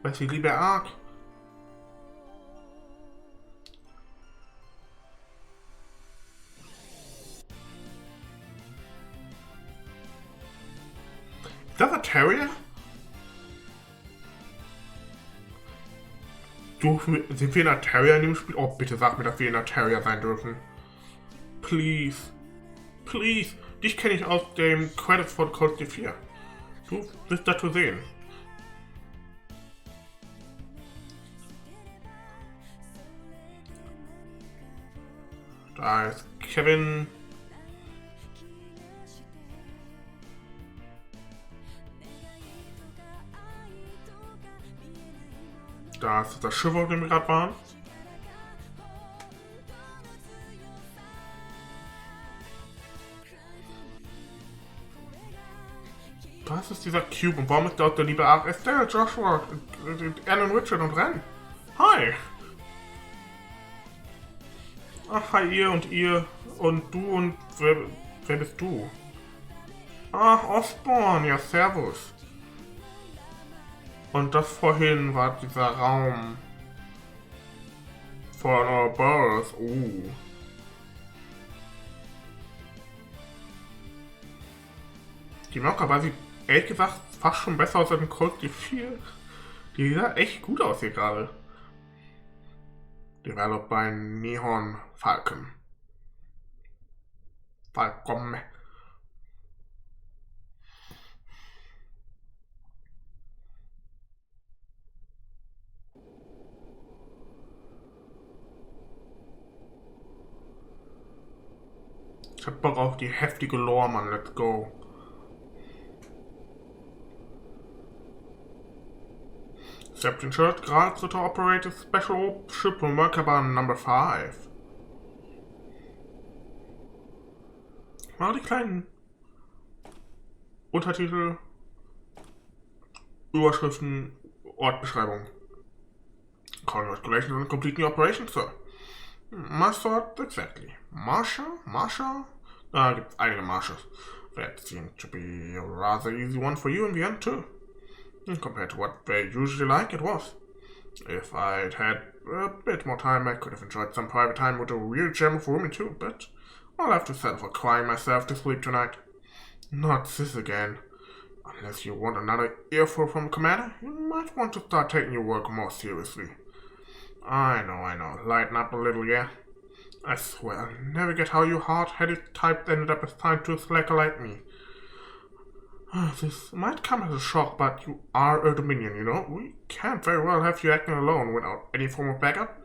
Was die liebe Ark. Ist das ein Terrier? Sind wir in einer Terrier in dem Spiel? Oh, bitte sag mir, dass wir in einer Terrier sein dürfen. Please. Please. Dich kenne ich aus dem Credits von Code 4. Du bist da zu sehen. Da ist Kevin. Da ist das Schiff, auf dem wir gerade waren. Das ist dieser Cube. Und warum ist dort der liebe Ark? Estelle, Joshua, Alan, Richard und Ren. Hi. Ach, hi ihr und du und wer bist du? Ach, Osborne, ja servus. Und das vorhin war dieser Raum von Ouroboros. Die Mokka sieht ehrlich gesagt fast schon besser aus als in Cold 4. Die sah echt gut aus hier gerade. Developed by Nihon Falcon. Falcon. Ich hab Bock auf die heftige Lore, Mann. Let's go. Septium Church, Grancel to operate a special ship Merkaba number 5. Mal die kleinen Untertitel, Überschriften, Ortbeschreibung. Congratulations on completing your operation, sir. My thought exactly. Marsha? Da gibt's einige Marshes. That seemed to be a rather easy one for you in the end too. Compared to what they usually like, it was. If I'd had a bit more time, I could have enjoyed some private time with a real gem of rooming too, but I'll have to settle for crying myself to sleep tonight. Not this again. Unless you want another earful from the commander, you might want to start taking your work more seriously. I know. Lighten up a little, yeah? I swear, I'll never get how you hard-headed types ended up assigned to a slacker like me. This might come as a shock, but you are a Dominion, you know? We can't very well have you acting alone without any form of backup.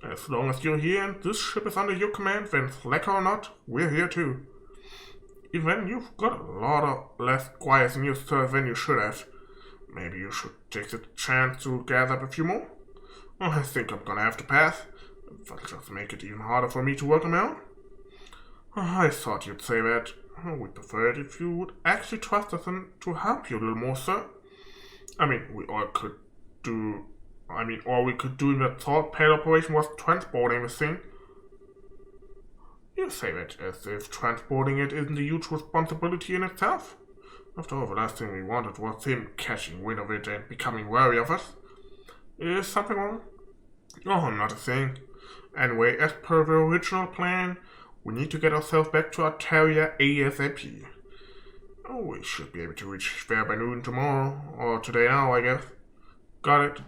As long as you're here and this ship is under your command, then slacker or not, we're here too. Even you've got a lot of less squires in your service than you should have. Maybe you should take the chance to gather up a few more? I think I'm gonna have to pass. That'll just make it even harder for me to work on my own. I thought you'd say that. We'd prefer it if you would actually trust us and to help you a little more, sir. All we could do in that salt pail operation was transporting the thing. You say that as if transporting it isn't a huge responsibility in itself. After all, the last thing we wanted was him catching wind of it and becoming wary of us. Is something wrong? Oh, not a thing. Anyway, as per the original plan, we need to get ourselves back to our terrier ASAP. We should be able to reach there by noon tomorrow, or today now, I guess. Got it.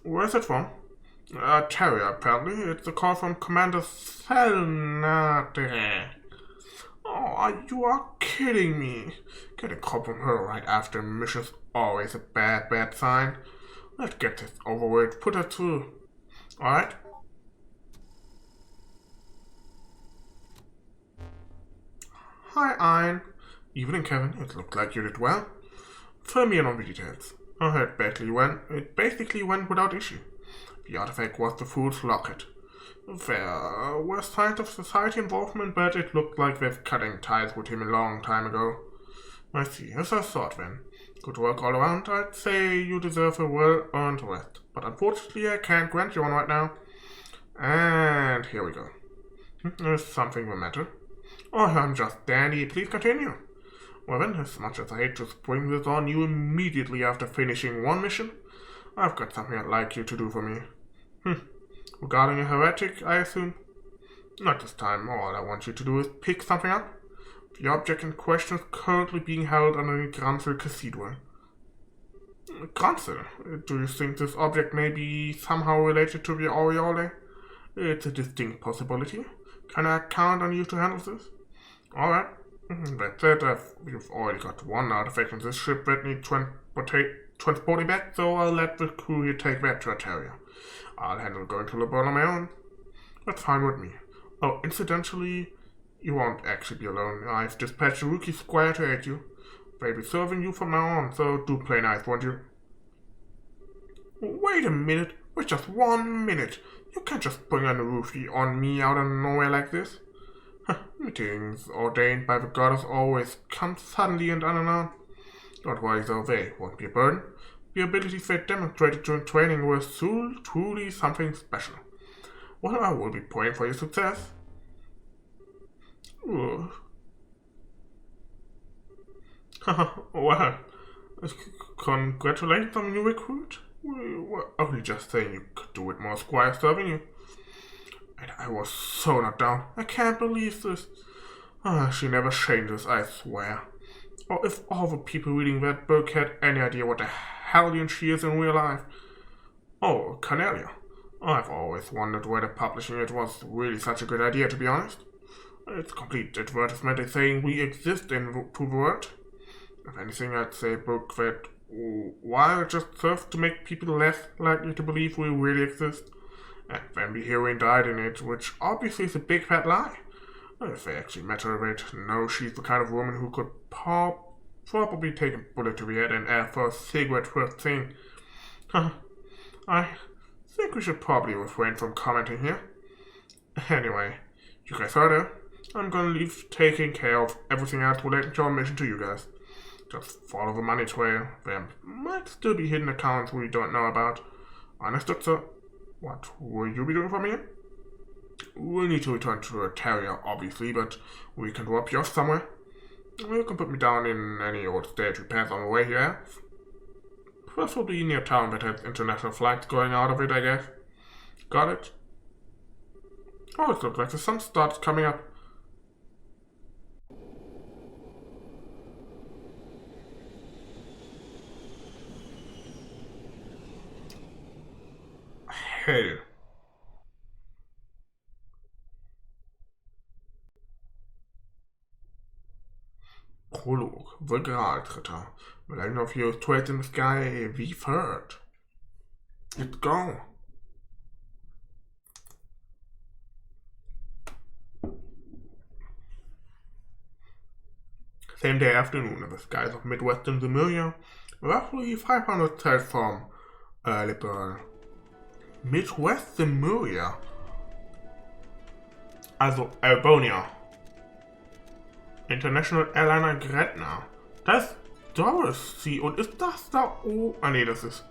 Where's it from? Terrier, apparently. It's a call from Commander Selnate. Oh, you are kidding me. Getting a call from her right after a mission's always a bad sign. Let's get this over with. Put her through. Alright? Hi, Ein. Evening, Kevin. It looked like you did well. Fill me in on the details. I heard it basically went without issue. The artifact was the fool's locket. There were signs of society involvement, but it looked like they've cutting ties with him a long time ago. I see, as I thought then. Good work all around. I'd say you deserve a well-earned rest, but unfortunately I can't grant you one right now. And here we go. Is something the matter? Oh, I'm just dandy. Please continue. Well then, as much as I hate to spring this on you immediately after finishing one mission, I've got something I'd like you to do for me. Regarding a heretic, I assume? Not this time. All I want you to do is pick something up. The object in question is currently being held under the Grancel Cathedral. Grancel? Do you think this object may be somehow related to the Aureole? It's a distinct possibility. Can I count on you to handle this? Alright. That said, you've already got one artifact in this ship that needs transporting back, so I'll let the crew here take that to Ontario. I'll handle going to LeBron on my own. That's fine with me. Oh, incidentally, you won't actually be alone. I've dispatched a rookie squire to aid you. They'll be serving you from now on, so do play nice, won't you? Wait a minute. Wait just 1 minute. You can't just bring on a roofie on me out of nowhere like this. Meetings ordained by the goddess always come suddenly and unannounced. Don't worry though, they won't be a burden. The abilities they demonstrated during training were truly something special. Well, I will be praying for your success. Well, congratulations on the new recruit. We were only just saying you could do it more squire serving you. And I was so knocked down. I can't believe this. She never changes, I swear. Or if all the people reading that book had any idea what the hellion she is in real life. Oh, Cornelia. I've always wondered whether publishing it was really such a good idea, to be honest. It's a complete advertisement saying we exist in to the world. If anything, I'd say a book that, while it just serves to make people less likely to believe we really exist. And then the heroine died in it, which obviously is a big fat lie. If they actually met her a bit, no, she's the kind of woman who could probably take a bullet to the head and ask for a cigarette first thing. I think we should probably refrain from commenting here. Anyway, you guys heard her. I'm gonna leave taking care of everything else relating to our mission to you guys. Just follow the money trail. There might still be hidden accounts we don't know about. Understood, sir. What will you be doing for me? We'll need to return to the terrier, obviously, but we can drop you off somewhere. You can put me down in any old stage we pass on the way here. Preferably near town that has international flights going out of it, I guess. Got it? Oh, it looks like the sun starts coming up. Hell. Prolog, the Graaltritter. The legend of heroes trade in the sky, we've heard. Let's go. Same day afternoon in the skies of Midwestern Zemuria, roughly 500 sails from Liberal. Midwest Zemuria. Also Albonia. International Airliner Gretna. Das ist Dorothy. Und ist das da oben? Ah ne, das ist...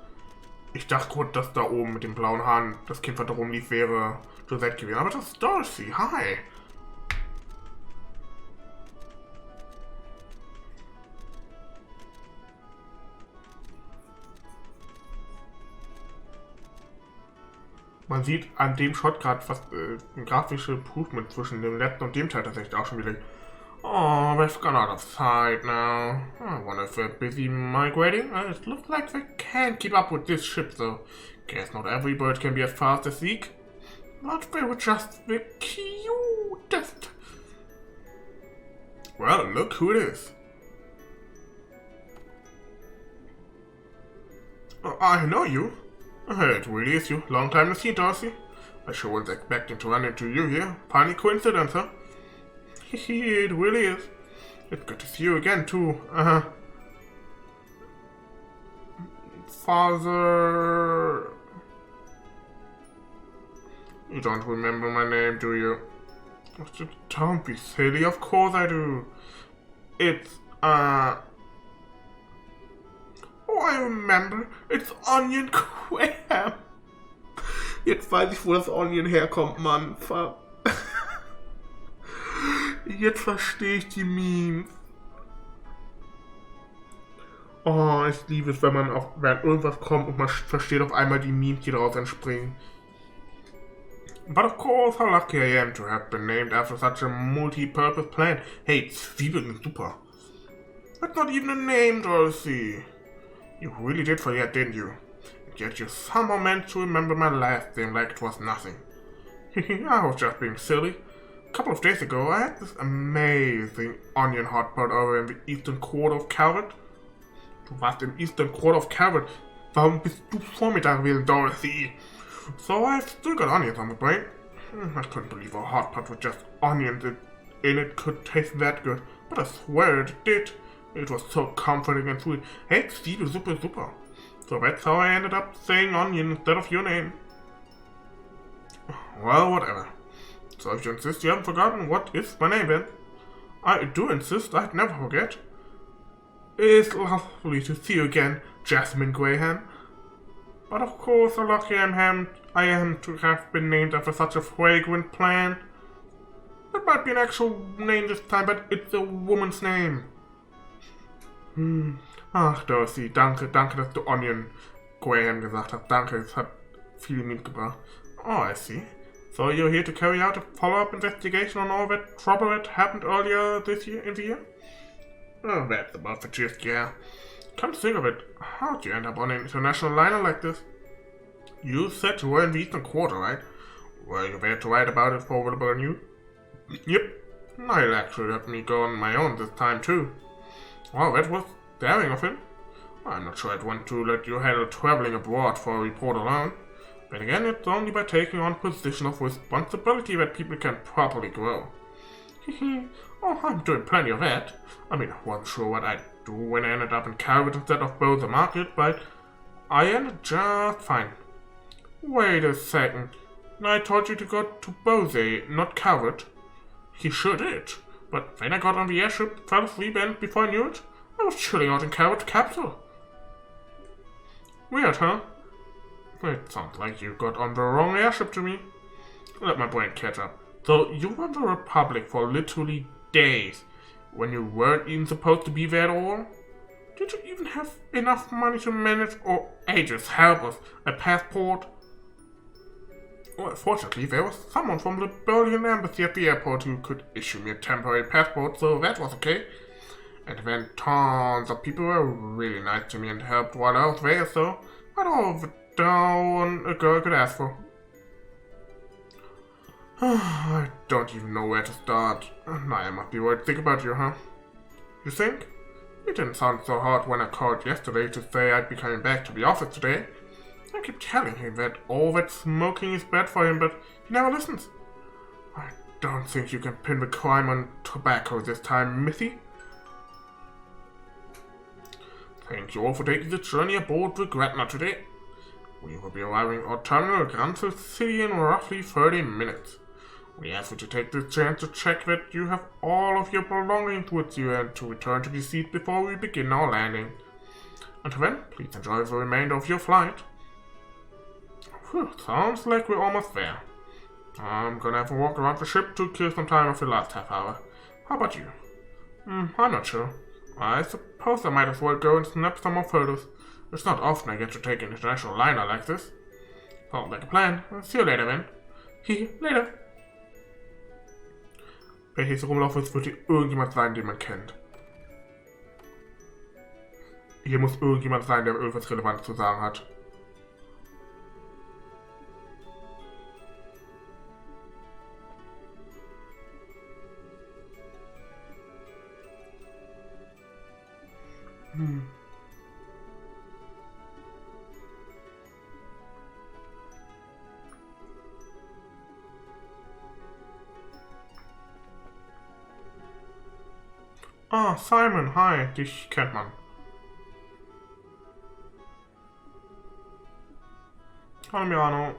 Ich dachte kurz, dass da oben mit den blauen Haaren das Kind, was da rumlief, wäre Josette gewesen. Aber das ist Dorothy. Hi. Man sieht an dem Shot gerade fast ein grafisches Improvement zwischen dem letzten und dem Teil tatsächlich auch schon wieder. Oh, we've gone out of sight now. I wonder if they're busy migrating. It looks like they can't keep up with this ship, though. Guess not every bird can be as fast as Zeke. But they were just the cutest. Well, look who it is. I know you. It really is you. Long time no see, Dorothy. I sure was expecting to run into you here. Funny coincidence, huh? It really is. It's good to see you again, too. Father... You don't remember my name, do you? Don't be silly. Of course I do. It's, Oh, I remember. It's Onion Graham. Jetzt weiß ich, wo das Onion herkommt, Mann. Jetzt verstehe ich die Memes. Oh, ich liebe es, wenn man auch, wenn irgendwas kommt und man versteht auf einmal die Memes, die daraus entspringen. But of course, how lucky I am to have been named after such a multi-purpose plan. Hey, Zwiebeln sind super. That's not even a name, Dorothy. You really did forget, didn't you? And yet you somehow managed to remember my last name like it was nothing. I was just being silly. A couple of days ago, I had this amazing onion hot pot over in the eastern quarter of Calvert. Du warst im Eastern Quarter of Calvert. Warum bist du Vormittag gewesen, Dorothy? So I've still got onions on the brain. I couldn't believe a hot pot with just onions in it could taste that good, but I swear it did. It was so comforting and sweet. Hey, Steve, super, super. So that's how I ended up saying onion instead of your name. Well, whatever. So if you insist you haven't forgotten, what is my name then? I do insist, I'd never forget. It's lovely to see you again, Jasmine Graham. But of course, how lucky I am to have been named after such a fragrant plant. It might be an actual name this time, but it's a woman's name. Ach, Dorothy, danke, dass du Onion Graham gesagt hast. Danke, es hat viel mitgebracht. Oh, I see. So you're here to carry out a follow-up investigation on all that trouble that happened earlier this year in the year? Oh, that's about the gist, yeah. Come to think of it, how'd you end up on an international liner like this? You said you were in the Eastern Quarter, right? Were you there to write about it for Available News? Yep. Nial actually let me go on my own this time too. Wow, that was daring of him. I'm not sure I'd want to let you handle traveling abroad for a report alone. But again, it's only by taking on a position of responsibility that people can properly grow. Oh, I'm doing plenty of that. I mean, I wasn't sure what I'd do when I ended up in Calvert instead of Bow the Market, but I ended just fine. Wait a second. I told you to go to Bose, not Calvert. He sure did. But then I got on the airship, fell asleep, and before I knew it, I was chilling out in Calvert capital. Weird, huh? It sounds like you got on the wrong airship to me. Let my brain catch up. So you were in the Republic for literally days, when you weren't even supposed to be there at all? Did you even have enough money to manage, or just help us, a passport? Well, fortunately, there was someone from the Berlin embassy at the airport who could issue me a temporary passport, so that was okay. And then tons of people were really nice to me and helped while I was there, so I had all the dough a girl could ask for. I don't even know where to start. I must be worried sick about you, huh? You think? It didn't sound so hard when I called yesterday to say I'd be coming back to the office today. I keep telling him that all that smoking is bad for him, but he never listens. I don't think you can pin the crime on tobacco this time, Missy. Thank you all for taking the journey aboard the Gretna today. We will be arriving at our terminal at Grancel City in roughly 30 minutes. We ask you to take this chance to check that you have all of your belongings with you and to return to the seat before we begin our landing. Until then, please enjoy the remainder of your flight. Whew, sounds like we're almost there. I'm gonna have a walk around the ship to kill some time of the last half hour. How about you? I'm not sure. I suppose I might as well go and snap some more photos. It's not often I get to take an international liner like this. Sounds like a plan. See you later, then. Later. Wenn ich hier so rumlaufe, es wird hier irgendjemand sein, den man kennt. Hier muss irgendjemand sein, der irgendwas Relevantes zu sagen hat. Ah, Simon, hi, dich kennt man. Hallo Milano.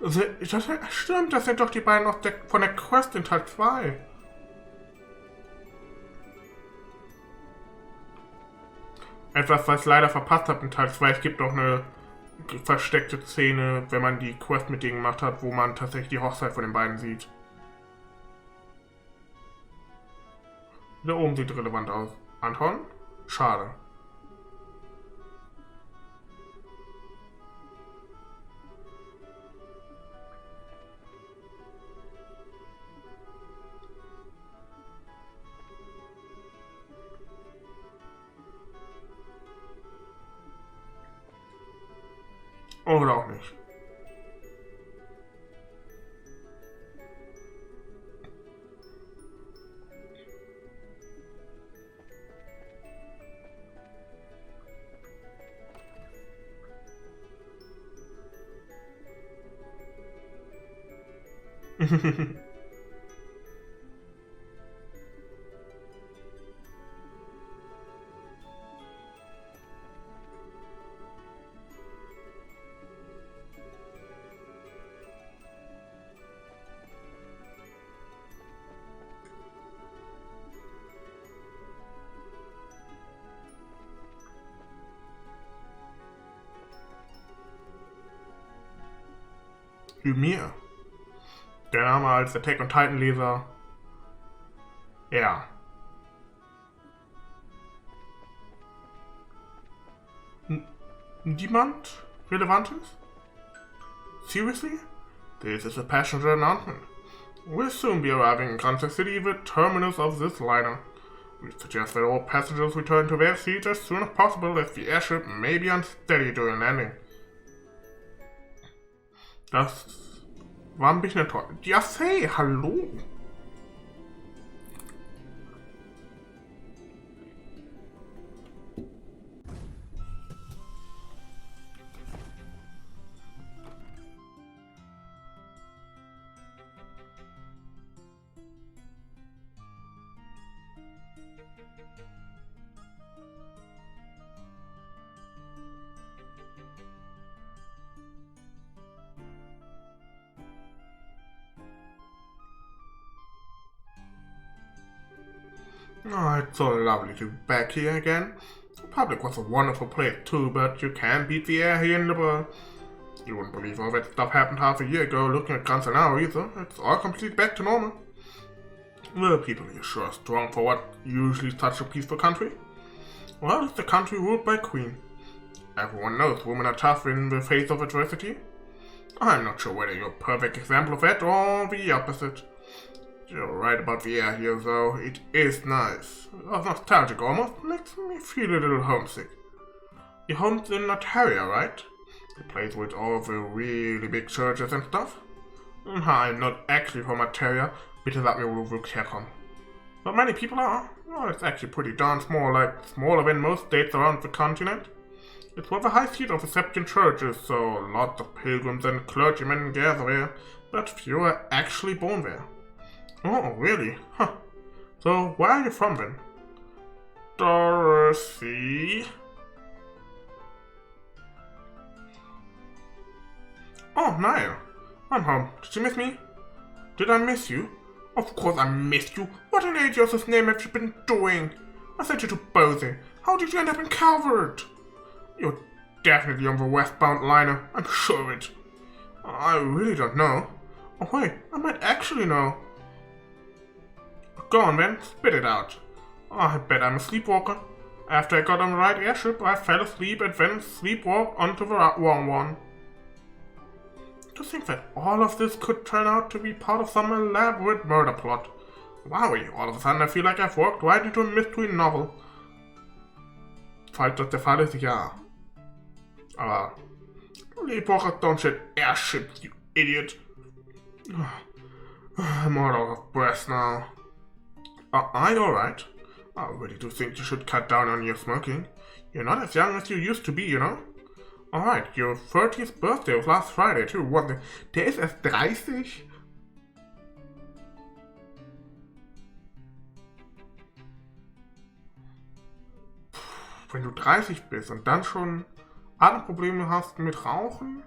Das stimmt, das sind doch die beiden von der Quest in Teil 2. Etwas, was ich leider verpasst habe in Teil 2. Es gibt noch eine versteckte Szene, wenn man die Quest mit denen gemacht hat, wo man tatsächlich die Hochzeit von den beiden sieht. Da oben sieht relevant aus. Anton? Schade. Oder auch nicht. Mir. Der Name als Attack on Titan Leser. Ja. Niemand Relevantes? Seriously? This is a passenger announcement. We'll soon be arriving in Grancel City, the terminus of this liner. We suggest that all passengers return to their seats as soon as possible, as the airship may be unsteady during landing. Das war ein bisschen enttäuschend. Ja, say, hallo. Oh, it's so lovely to be back here again. The public was a wonderful place too, but you can't beat the air here in the bar. You wouldn't believe all that stuff happened half a year ago looking at Grancel now either. It's all completely back to normal. The people here sure are strong for what usually is such a peaceful country. Well, it's a country ruled by a queen. Everyone knows women are tough in the face of adversity. I'm not sure whether you're a perfect example of that or the opposite. You're right about the air here, though. It is nice. Nostalgic almost. Makes me feel a little homesick. Your home's in Ontario, right? The place with all the really big churches and stuff? I'm not actually from Ontario. Bitte sag mir, wo du wirklich herkommst. But many people are. Oh, it's actually pretty darn small, like smaller than most states around the continent. It's where the high seat of the Septium Church is, so lots of pilgrims and clergymen gather there, but few are actually born there. Oh, really? Huh. So, where are you from then? Dorothy? Oh, Nial. I'm home. Did you miss me? Did I miss you? Of course I missed you. What in Adios' name have you been doing? I sent you to Bose. How did you end up in Calvert? You're definitely on the westbound liner. I'm sure of it. I really don't know. Oh wait, I might actually know. Go on then, spit it out. Oh, I bet I'm a sleepwalker. After I got on the right airship, I fell asleep and then sleepwalked onto the wrong one. To think that all of this could turn out to be part of some elaborate murder plot. Wowie, all of a sudden I feel like I've walked right into a mystery novel. Falls das der Fall ist, ja. Aber Sleepwalkers don't shed airships, you idiot. I'm all out of breath now. Are you alright? I really do think you should cut down on your smoking. You're not as young as you used to be, you know? Alright, your 30th birthday was last Friday too, wasn't it? Der ist erst 30? Wenn du 30 bist und dann schon Atemprobleme hast mit Rauchen,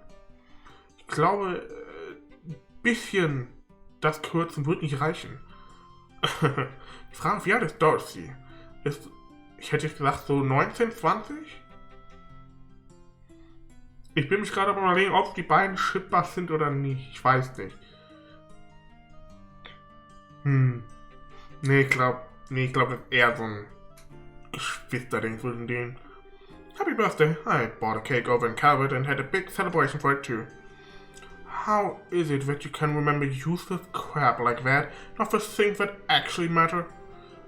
ich glaube, bisschen das kürzen wird nicht reichen. Ich frage, wie alt ist Dorothy? Ich hätte jetzt gesagt so 19, 20? Ich bin mich gerade am überlegen, ob die beiden schippbar sind oder nicht. Ich weiß nicht. Nee, ich glaube, das ist eher so ein Geschwisterding zwischen denen. Happy birthday. I bought a cake over in Calvert and had a big celebration for it too. How is it that you can remember useless crap like that, not for things that actually matter?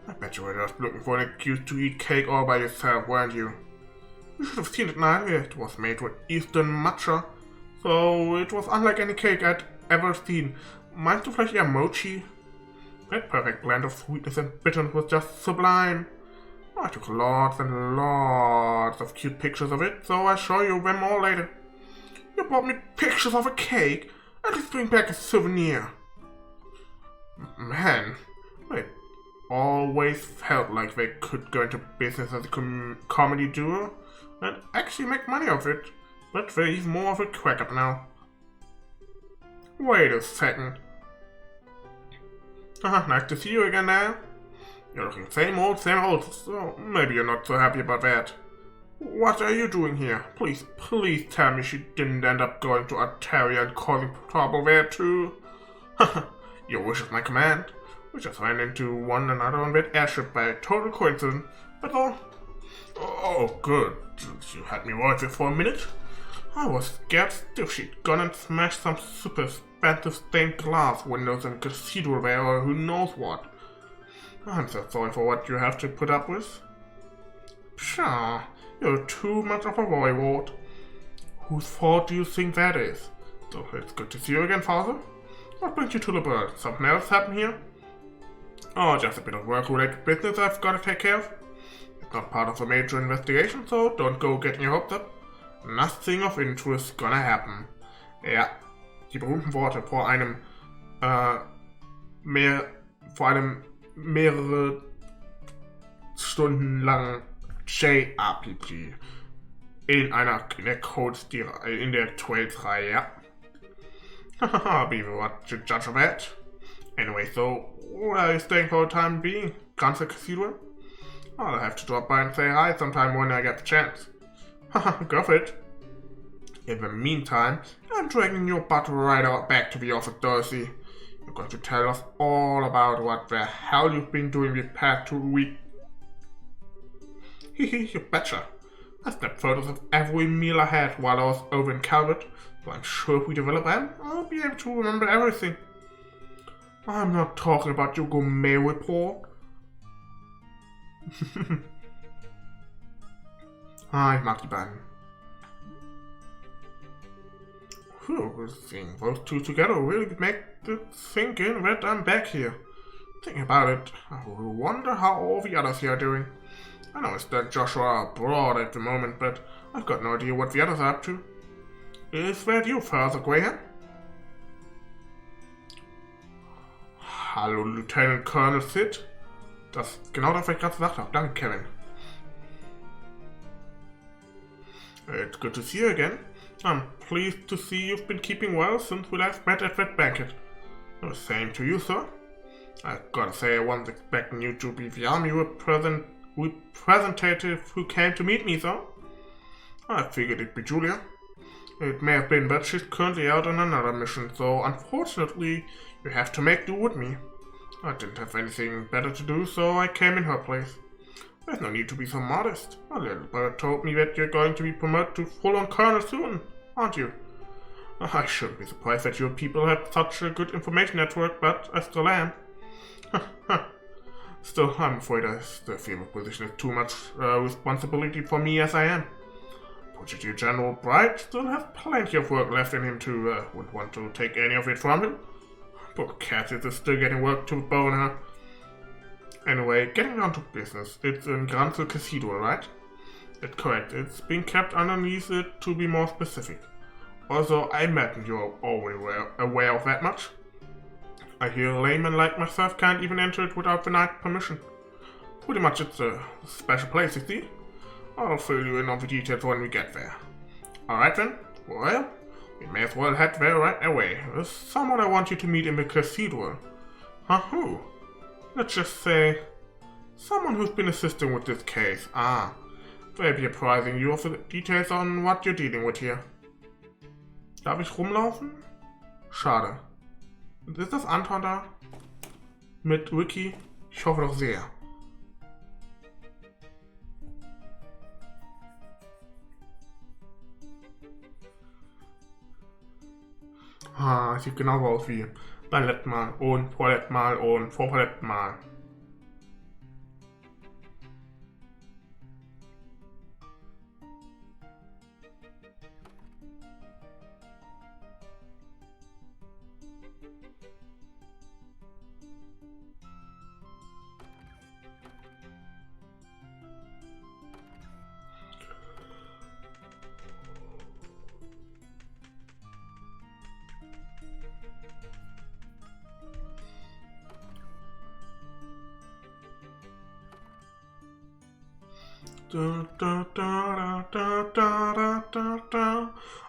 I bet you were just looking for an excuse to eat cake all by yourself, weren't you? You should have seen it, Nial. It was made with Eastern matcha, so it was unlike any cake I'd ever seen. Meinst du vielleicht eher mochi? That perfect blend of sweetness and bitterness was just sublime. I took lots and lots of cute pictures of it, so I'll show you them all later. You brought me pictures of a cake? At least bring back a souvenir. Man, it always felt like they could go into business as a comedy duo and actually make money of it, but they're even more of a crack up now. Wait a second. Nice to see you again now. You're looking same old, so maybe you're not so happy about that. What are you doing here? Please tell me she didn't end up going to Ontario and causing trouble there too. Your wish is my command. We just ran into one another on that airship by a total coincidence, that's all. Oh, good. You had me worried there for a minute. I was scared stiff she'd gone and smashed some super expensive stained glass windows in a cathedral there or who knows what. I'm so sorry for what you have to put up with. Pshaw, you're too much of a worrywart. Whose fault do you think that is? So it's good to see you again, Father. What brings you to the bird? Something else happened here? Oh, just a bit of work-related business I've got to take care of. It's not part of a major investigation, so don't go getting your hopes up. Nothing of interest gonna happen. Ja, die berühmten Worte vor einem mehrere Stunden langen JRPG in der Trails Reihe, ja. Be what you judge of that. Anyway, so where are you staying for the time being? Grancel Cathedral? I'll have to drop by and say hi sometime when I get the chance. Go for it. In the meantime, I'm dragging your butt right out back to the office, Dorothy. You're going to tell us all about what the hell you've been doing the past 2 weeks. Hehe, you betcha. I snapped photos of every meal I had while I was over in Calvert, so I'm sure if we develop them, I'll be able to remember everything. I'm not talking about your gourmet report. Ich mag die beiden. Seeing those two together really make the thinking that I'm back here. Thinking about it, I wonder how all the others here are doing. I know it's that Joshua abroad at the moment, but I've got no idea what the others are up to. Is that you, Father Graham? Hallo, Lieutenant Colonel Sid. Das ist genau das, was ich gerade gesagt habe. Danke, Kevin. It's good to see you again. I'm pleased to see you've been keeping well since we last met at that banquet. The same to you, sir. I've gotta say, I wasn't expecting you to be the army representative who came to meet me, sir. I figured it'd be Julia. It may have been, but she's currently out on another mission, so unfortunately, you have to make do with me. I didn't have anything better to do, so I came in her place. There's no need to be so modest. A little bird told me that you're going to be promoted to full-on colonel soon, aren't you? I shouldn't be surprised that your people have such a good information network, but I still am. Still, I'm afraid I still feel the position is too much responsibility for me as I am. Brigadier General Bright still has plenty of work left in him to wouldn't want to take any of it from him. Poor Cassius is still getting work to bone her. Anyway, getting down to business, it's in Grancel Cathedral, right? That's correct, it's being kept underneath it to be more specific. Also, I imagine you're already aware of that much. I hear a layman like myself can't even enter it without the knight's permission. Pretty much it's a special place, you see? I'll fill you in on the details when we get there. Alright then, well, We may as well head there right away. There's someone I want you to meet in the cathedral. Huh, who? Let's just say, someone who's been assisting with this case. Ah, they'll be apprising you of the details on what you're dealing with here. Darf ich rumlaufen? Schade. Ist das Anton da? Mit Ricky? Ich hoffe doch sehr. Ah, sieht genauso aus wie beim letzten Mal und vorletzten Mal und vorvorletzten Mal.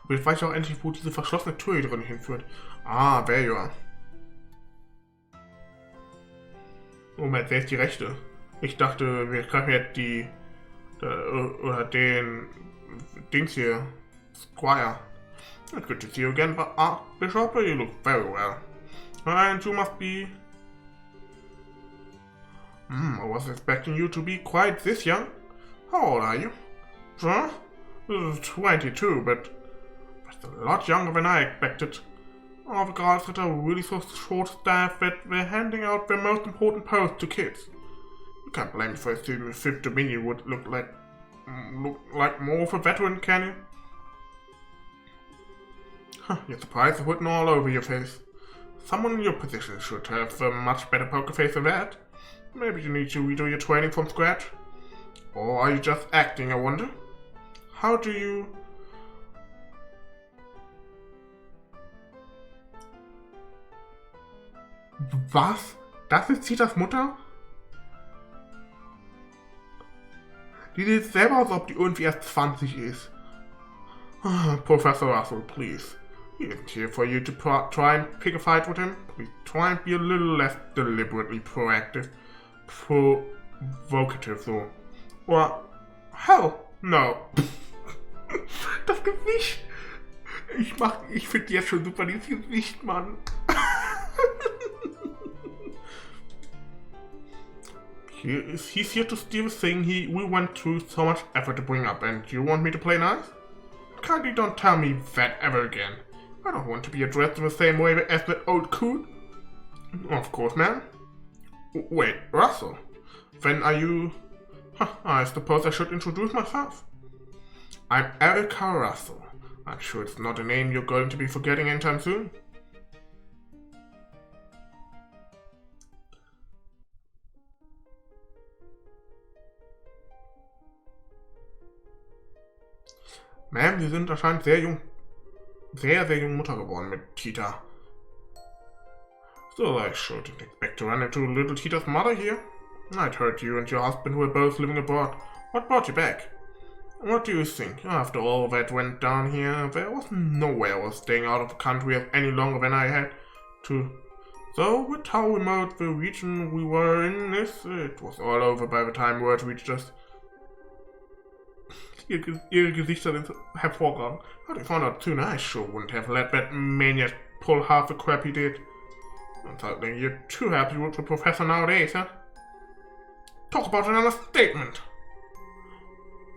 Aber jetzt weiß ich auch endlich, wo diese verschlossene Tür hier drin hinführt. Ah, there you are. Moment, wer ist die Rechte? Ich dachte, wir greifen jetzt die... oder den... Dings hier. Squire. It's good to see you again, Bishop. You look very well. And you must be... I was expecting you to be quite this young. How old are you? Huh? 22, but that's a lot younger than I expected. All the girls that are really so short-staffed that they're handing out their most important posts to kids. You can't blame me for assuming the Fifth Dominion would look like more of a veteran, can you? Huh, your surprise is written all over your face. Someone in your position should have a much better poker face than that. Maybe you need to redo your training from scratch. Or are you just acting, I wonder? How do you... Was? Das ist Titas Mutter? Die sieht selber aus, ob die irgendwie erst 20 ist. Professor Russell, please. He isn't here for you to try and pick a fight with him. Please try and be a little less deliberately provocative, so. Or, hell, no. Das Gesicht. Ich finde jetzt schon super, dieses Gesicht, Mann. He's here to steal the thing we went through so much effort to bring up, and you want me to play nice? Kindly don't tell me that ever again. I don't want to be addressed in the same way as that old coon. Of course, ma'am. Wait, Russell. Then are you... I suppose I should introduce myself. I'm Erika Russell. I'm sure it's not a name you're going to be forgetting anytime soon. Ma'am, Sie sind anscheinend sehr jung Mutter geworden mit Tita. So I shouldn't expect to run into little Titas mother here. I'd heard you and your husband were both living abroad. What brought you back? What do you think? After all that went down here, there was no way I was staying out of the country any longer than I had to. So, with how remote the region we were in is, it was all over by the time word reached us. Ihre Gesichter sind hervorragend. Had I found out sooner, I sure wouldn't have let that maniac pull half the crap he did. I'm certainly you're too happy with the professor nowadays, huh? Talk about another statement.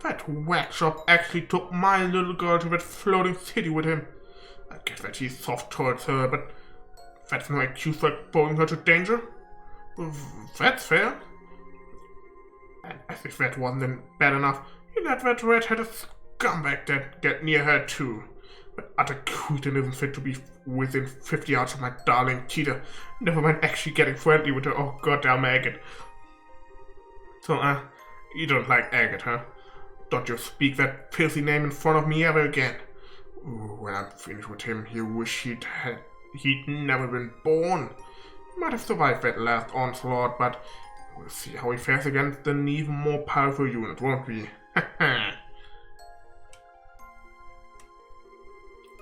That whack shop actually took my little girl to that floating city with him. I get that he's soft towards her, but that's no excuse for exposing her to danger. That's fair. And as if that wasn't bad enough, he let that red-headed scumbag that get near her too. That utter cretin isn't fit to be within 50 yards of my darling Tita. Never mind actually getting friendly with her. Oh goddamn Agate. So, you don't like Agate, huh? Don't you speak that filthy name in front of me ever again. Ooh, when I'm finished with him, he'll wish he'd never been born. He might have survived that last onslaught, but we'll see how he fares against an even more powerful unit, won't we?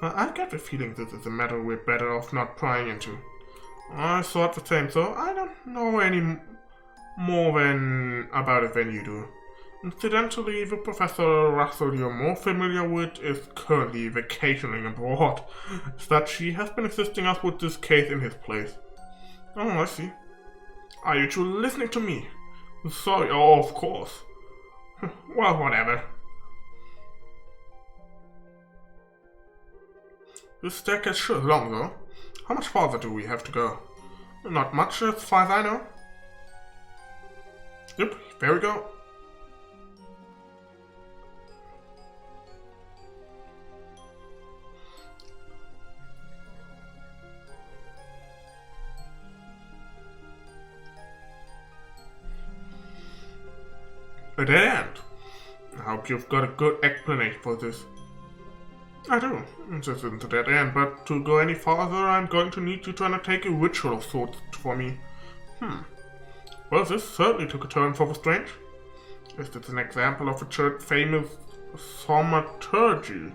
I get the feeling this is a matter we're better off not prying into. I thought the same, so I don't know any more about it than you do. Incidentally, the Professor Grancel you're more familiar with is currently vacationing abroad, so she has been assisting us with this case in his place. Oh, I see. Are you two listening to me? Sorry, oh, of course. Well, whatever. This staircase sure is long, though. How much farther do we have to go? Not much, as far as I know. Yep, there we go. A dead end. I hope you've got a good explanation for this. I do. This isn't a dead end, but to go any farther, I'm going to need you to undertake a ritual of sorts for me. Well, this certainly took a turn for the strange. Is this an example of the church's famous thaumaturgy?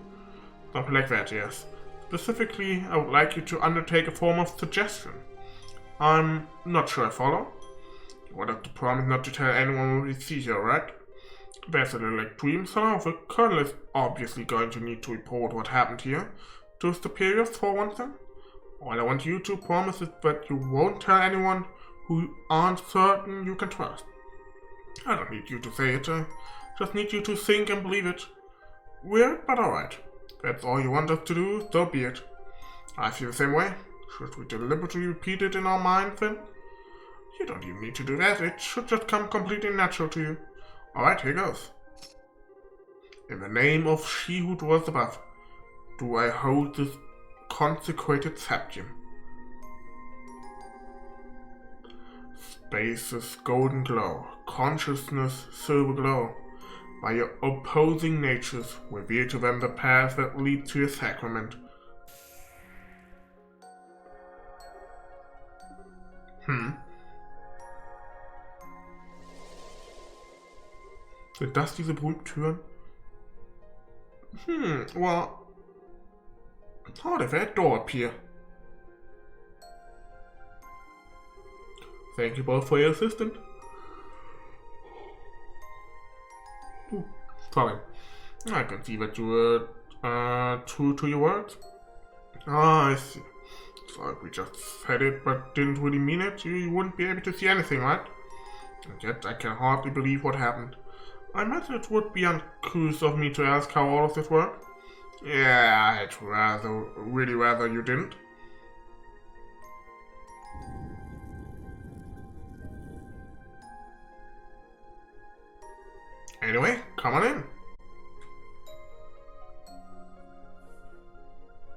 Something like that, yes. Specifically, I would like you to undertake a form of suggestion. I'm not sure I follow. You would have to promise not to tell anyone what we see here, right? There's a little extreme, so the colonel is obviously going to need to report what happened here to his superiors for one thing. All I want you to promise is that you won't tell anyone who you aren't certain you can trust. I don't need you to say it, I just need you to think and believe it. Weird, but alright. That's all you want us to do, so be it. I feel the same way. Should we deliberately repeat it in our minds then? You don't even need to do that, it should just come completely natural to you. Alright, here goes. In the name of she who dwells above, do I hold this consecrated septium. Space's golden glow, consciousness silver glow. By your opposing natures, reveal to them the path that leads to your sacrament. Sind das diese berühmten Türen? Well... How did that door appear? Thank you both for your assistance. Sorry. I can see that you were true to your words. Ah, I see. So if we just said it but didn't really mean it, you wouldn't be able to see anything, right? And yet I can hardly believe what happened. I imagine it would be uncouth of me to ask how all of this worked. Yeah, I'd really rather you didn't. Anyway, come on in.